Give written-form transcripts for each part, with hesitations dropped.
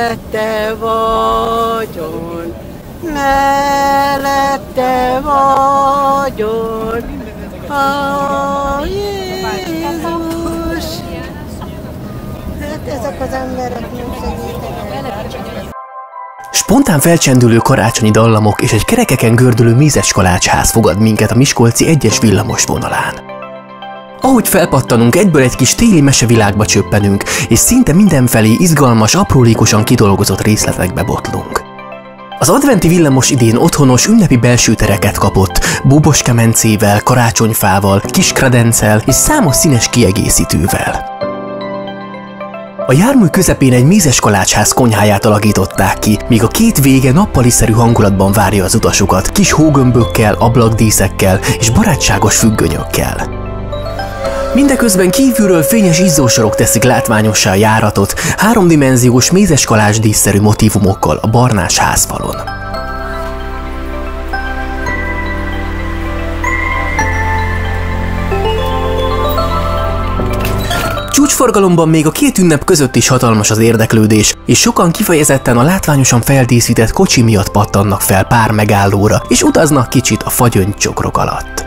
mellette vagyon, mellette vagyon, a Jézus. Hát ezek az emberek nem segítenek. Spontán felcsendülő karácsonyi dallamok és egy kerekeken gördülő mézes kalácsház fogad minket a miskolci 1-es villamos vonalán. Ahogy felpattanunk, egyből egy kis téli mesevilágba csöppenünk, és szinte mindenfelé izgalmas, aprólékosan kidolgozott részletekbe botlunk. Az adventi villamos idén otthonos ünnepi belső tereket kapott, búbos kemencével, karácsonyfával, kis kredencel és számos színes kiegészítővel. A jármű közepén egy mézes kalácsház konyháját alakították ki, míg a két vége nappaliszerű hangulatban várja az utasokat, kis hógömbökkel, ablakdíszekkel és barátságos függönyökkel. Mindeközben kívülről fényes izzósorok teszik látványossá a járatot, háromdimenziós mézes kalácsdíszszerű motívumokkal a barnás házfalon. Csúcsforgalomban még a két ünnep között is hatalmas az érdeklődés, és sokan kifejezetten a látványosan feldíszített kocsi miatt pattannak fel pár megállóra, és utaznak kicsit a fagyöngycsokrok alatt.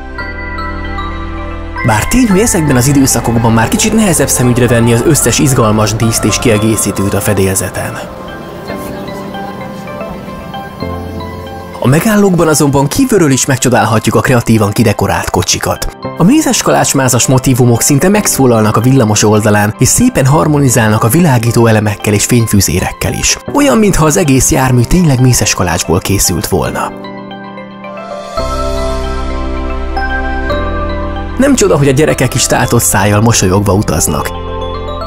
Bár tény, hogy ezekben az időszakokban már kicsit nehezebb szemügyre venni az összes izgalmas díszt és kiegészítőt a fedélzeten. A megállókban azonban kívülről is megcsodálhatjuk a kreatívan kidekorált kocsikat. A mézes kalácsmázas motívumok szinte megszólalnak a villamos oldalán, és szépen harmonizálnak a világító elemekkel és fényfűzérekkel is. Olyan, mintha az egész jármű tényleg mézes kalácsból készült volna. Nem csoda, hogy a gyerekek is tátott szájjal mosolyogva utaznak.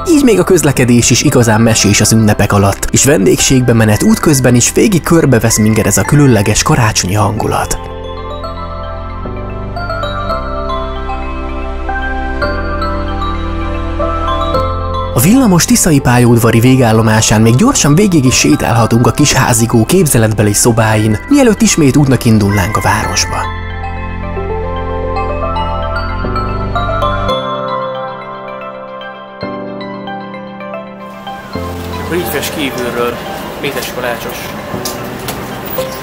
Így még a közlekedés is igazán mesés az ünnepek alatt, és vendégségbe menet útközben is végig körbevesz minket ez a különleges karácsonyi hangulat. A villamos tiszai pályaudvari végállomásán még gyorsan végig is sétálhatunk a kis házigó képzeletbeli szobáin, mielőtt ismét útnak indulnánk a városba. Rígyves kívülről, mézes kalácsos.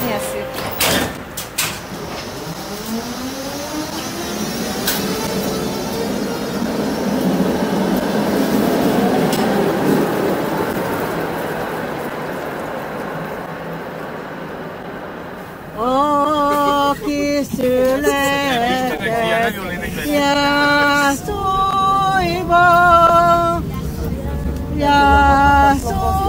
Milyen szép. Aki született Jászolba, Jászolba,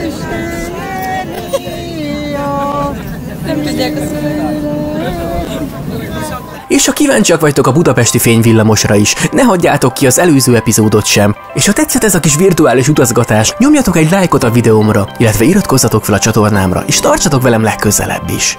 Isten Mária. Nem tudják a szület. És ha kíváncsiak vagytok a budapesti fényvillamosra is, ne hagyjátok ki az előző epizódot sem. És ha tetszett ez a kis virtuális utazgatás, nyomjatok egy lájkot a videómra, illetve iratkozzatok fel a csatornámra, és tartsatok velem legközelebb is.